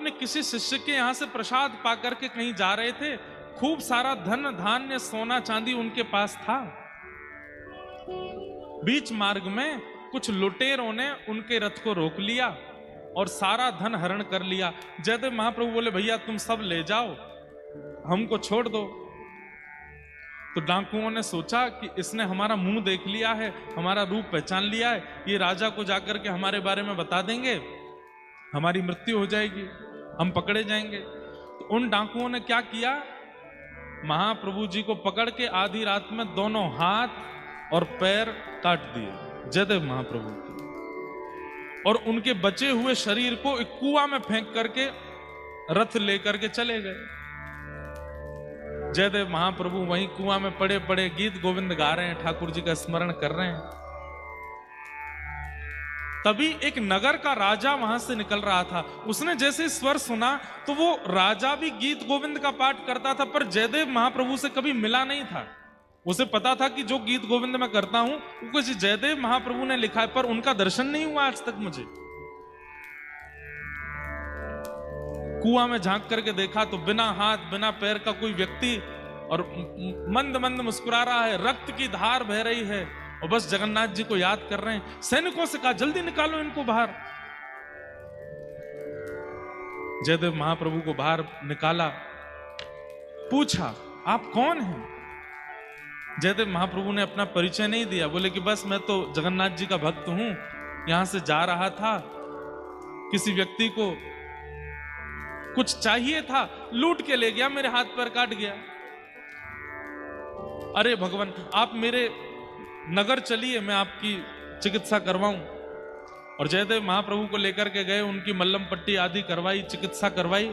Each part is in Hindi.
अपने किसी शिष्य के यहाँ से प्रसाद पा करके कहीं जा रहे थे। खूब सारा धन धान्य सोना चांदी उनके पास था। बीच मार्ग में कुछ लुटेरों ने उनके रथ को रोक लिया और सारा धन हरण कर लिया। जयदेव महाप्रभु बोले, भैया तुम सब ले जाओ, हमको छोड़ दो। तो डाकुओं ने सोचा कि इसने हमारा मुंह देख लिया है, हमारा रूप पहचान लिया है, ये राजा को जाकर के हमारे बारे में बता देंगे, हमारी मृत्यु हो जाएगी, हम पकड़े जाएंगे। तो उन डाकुओं ने क्या किया, महाप्रभु जी को पकड़ के आधी रात में दोनों हाथ और पैर काट दिए जयदेव महाप्रभु के, और उनके बचे हुए शरीर को एक कुआं में फेंक करके रथ लेकर के चले गए। जयदेव महाप्रभु वहीं कुआं में पड़े पड़े गीत गोविंद गा रहे हैं, ठाकुर जी का स्मरण कर रहे हैं। तभी एक नगर का राजा वहां से निकल रहा था। उसने जैसे स्वर सुना तो वो राजा भी गीत गोविंद का पाठ करता था, पर जयदेव महाप्रभु से कभी मिला नहीं था। उसे पता था कि जो गीत गोविंद मैं करता हूं वो कुछ जयदेव महाप्रभु ने लिखा है, पर उनका दर्शन नहीं हुआ आज तक मुझे। कुआं में झांक करके देखा तो बिना हाथ बिना पैर का कोई व्यक्ति, और मंद मंद मुस्कुरा रहा है, रक्त की धार बह रही है, और बस जगन्नाथ जी को याद कर रहे हैं। सैनिकों से कहा, जल्दी निकालो इनको बाहर। जयदेव महाप्रभु को बाहर निकाला, पूछा आप कौन हैं? जयदेव महाप्रभु ने अपना परिचय नहीं दिया, बोले कि बस मैं तो जगन्नाथ जी का भक्त हूं, यहां से जा रहा था, किसी व्यक्ति को कुछ चाहिए था, लूट के ले गया, मेरे हाथ पैर काट गया। अरे भगवान, आप मेरे नगर चलिए, मैं आपकी चिकित्सा करवाऊं। और जयदेव महाप्रभु को लेकर के गए, उनकी मल्लम पट्टी आदि करवाई, चिकित्सा करवाई,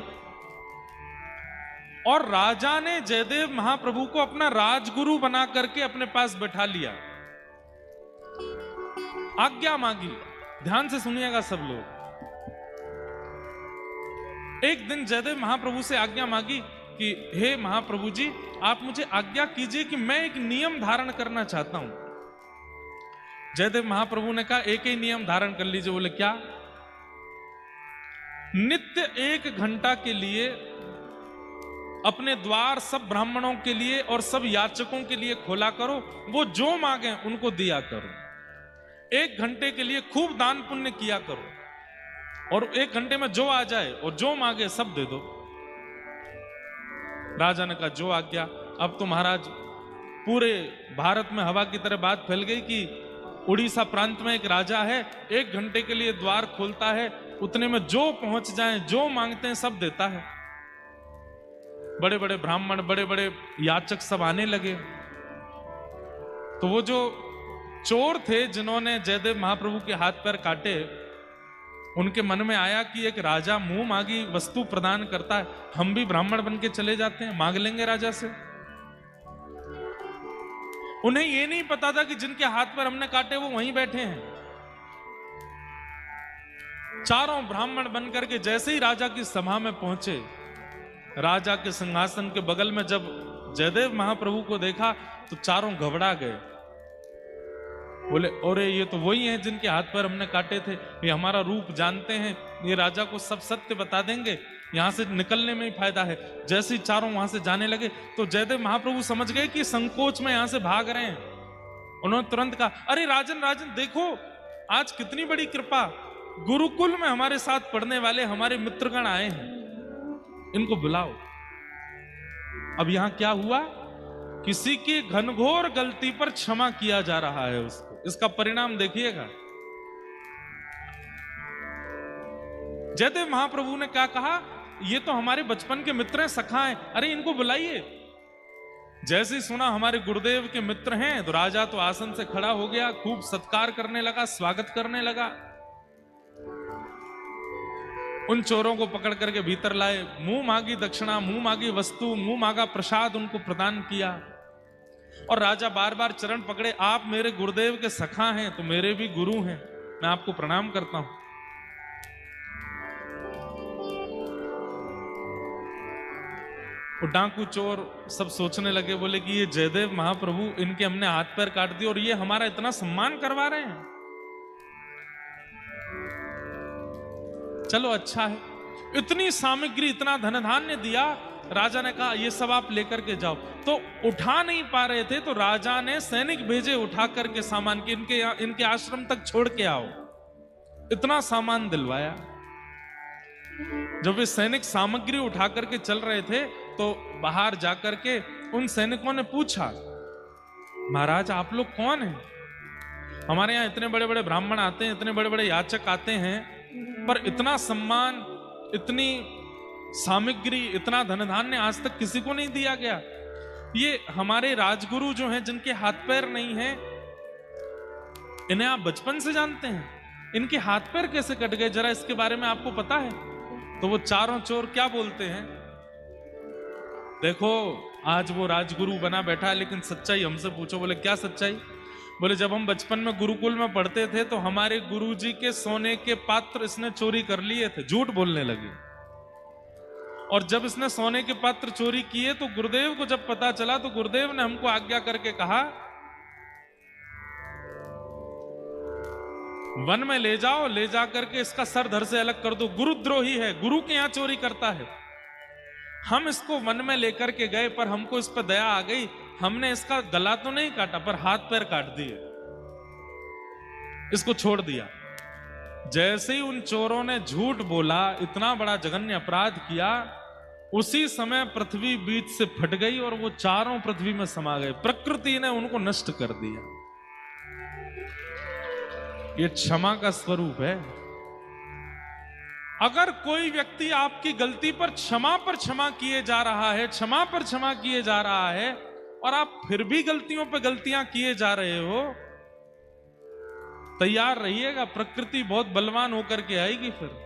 और राजा ने जयदेव महाप्रभु को अपना राजगुरु बना करके अपने पास बैठा लिया। आज्ञा मांगी, ध्यान से सुनिएगा सब लोग। एक दिन जयदेव महाप्रभु से आज्ञा मांगी कि हे महाप्रभु जी, आप मुझे आज्ञा कीजिए कि मैं एक नियम धारण करना चाहता हूं। जयदेव महाप्रभु ने कहा, एक ही नियम धारण कर लीजिए। बोले क्या? नित्य 1 घंटा के लिए अपने द्वार सब ब्राह्मणों के लिए और सब याचकों के लिए खोला करो, वो जो मांगे उनको दिया करो। 1 घंटे के लिए खूब दान पुण्य किया करो, और 1 घंटे में जो आ जाए और जो मांगे सब दे दो। राजा ने कहा, जो आज्ञा। अब तो महाराज पूरे भारत में हवा की तरह बात फैल गई कि उड़ीसा प्रांत में एक राजा है, 1 घंटे के लिए द्वार खोलता है, उतने में जो पहुंच जाए, जो मांगते हैं सब देता है। बड़े बड़े ब्राह्मण, बड़े बड़े याचक सब आने लगे। तो वो जो चोर थे जिन्होंने जयदेव महाप्रभु के हाथ पैर काटे, उनके मन में आया कि एक राजा मुंह मांगी वस्तु प्रदान करता है, हम भी ब्राह्मण बन के चले जाते हैं, मांग लेंगे राजा से। उन्हें यह नहीं पता था कि जिनके हाथ पैर हमने काटे वो वहीं बैठे हैं। चारों ब्राह्मण बनकर के जैसे ही राजा की सभा में पहुंचे, राजा के सिंहासन के बगल में जब जयदेव महाप्रभु को देखा तो चारों घबरा गए। बोले, अरे ये तो वही हैं जिनके हाथ पैर हमने काटे थे, ये हमारा रूप जानते हैं, ये राजा को सब सत्य बता देंगे, यहां से निकलने में ही फायदा है। जैसे ही चारों वहां से जाने लगे तो जयदेव महाप्रभु समझ गए कि संकोच में यहां से भाग रहे हैं। उन्होंने तुरंत कहा, अरे राजन राजन देखो, आज कितनी बड़ी कृपा, गुरुकुल में हमारे साथ पढ़ने वाले हमारे मित्रगण आए हैं, इनको बुलाओ। अब यहां क्या हुआ, किसी की घनघोर गलती पर क्षमा किया जा रहा है उसको। इसका परिणाम देखिएगा। जयदेव महाप्रभु ने क्या कहा, ये तो हमारे बचपन के मित्र हैं, सखा हैं, अरे इनको बुलाइए। जैसे ही सुना हमारे गुरुदेव के मित्र हैं तो राजा तो आसन से खड़ा हो गया, खूब सत्कार करने लगा, स्वागत करने लगा। उन चोरों को पकड़ करके भीतर लाए, मुंह मांगी दक्षिणा, मुंह मांगी वस्तु, मुंह मांगा प्रसाद उनको प्रदान किया। और राजा बार बार चरण पकड़े, आप मेरे गुरुदेव के सखा हैं तो मेरे भी गुरु हैं, मैं आपको प्रणाम करता हूं। वो डाकू चोर सब सोचने लगे, बोले कि ये जयदेव महाप्रभु, इनके हमने हाथ पैर काट दिए और ये हमारा इतना सम्मान करवा रहे हैं। चलो अच्छा है, इतनी सामग्री, इतना धन धान्य दिया। राजा ने कहा ये सब आप लेकर के जाओ। तो उठा नहीं पा रहे थे तो राजा ने सैनिक भेजे उठा करके सामान के इनके आश्रम तक छोड़ के आओ। इतना सामान दिलवाया। जब वे सैनिक सामग्री उठा करके चल रहे थे तो बाहर जाकर के उन सैनिकों ने पूछा, महाराज आप लोग कौन हैं? हमारे यहाँ इतने बड़े बड़े ब्राह्मण आते हैं, इतने बड़े बड़े याचक आते हैं, पर इतना सम्मान, इतनी सामग्री, इतना धन धान्य आज तक किसी को नहीं दिया गया। ये हमारे राजगुरु जो हैं, जिनके हाथ पैर नहीं हैं, इन्हें आप बचपन से जानते हैं, इनके हाथ पैर कैसे कट गए, जरा इसके बारे में आपको पता है? तो वो चारों चोर क्या बोलते हैं, देखो आज वो राजगुरु बना बैठा है, लेकिन सच्चाई हमसे पूछो। बोले क्या सच्चाई? बोले जब हम बचपन में गुरुकुल में पढ़ते थे तो हमारे गुरुजी के सोने के पात्र इसने चोरी कर लिए थे। झूठ बोलने लगे। और जब इसने सोने के पात्र चोरी किए तो गुरुदेव को जब पता चला तो गुरुदेव ने हमको आज्ञा करके कहा, वन में ले जाओ, ले जा करके इसका सर धड़ से अलग कर दो। गुरुद्रोही है, गुरु के यहां चोरी करता है। हम इसको वन में लेकर के गए, पर हमको इस पर दया आ गई। हमने इसका गला तो नहीं काटा, पर हाथ पैर काट दिए, इसको छोड़ दिया। जैसे ही उन चोरों ने झूठ बोला, इतना बड़ा जघन्य अपराध किया, उसी समय पृथ्वी बीच से फट गई और वो चारों पृथ्वी में समा गए। प्रकृति ने उनको नष्ट कर दिया। ये क्षमा का स्वरूप है। अगर कोई व्यक्ति आपकी गलती पर क्षमा किए जा रहा है, क्षमा पर क्षमा किए जा रहा है, और आप फिर भी गलतियों पर गलतियां किए जा रहे हो, तैयार रहिएगा, प्रकृति बहुत बलवान होकर के आएगी फिर।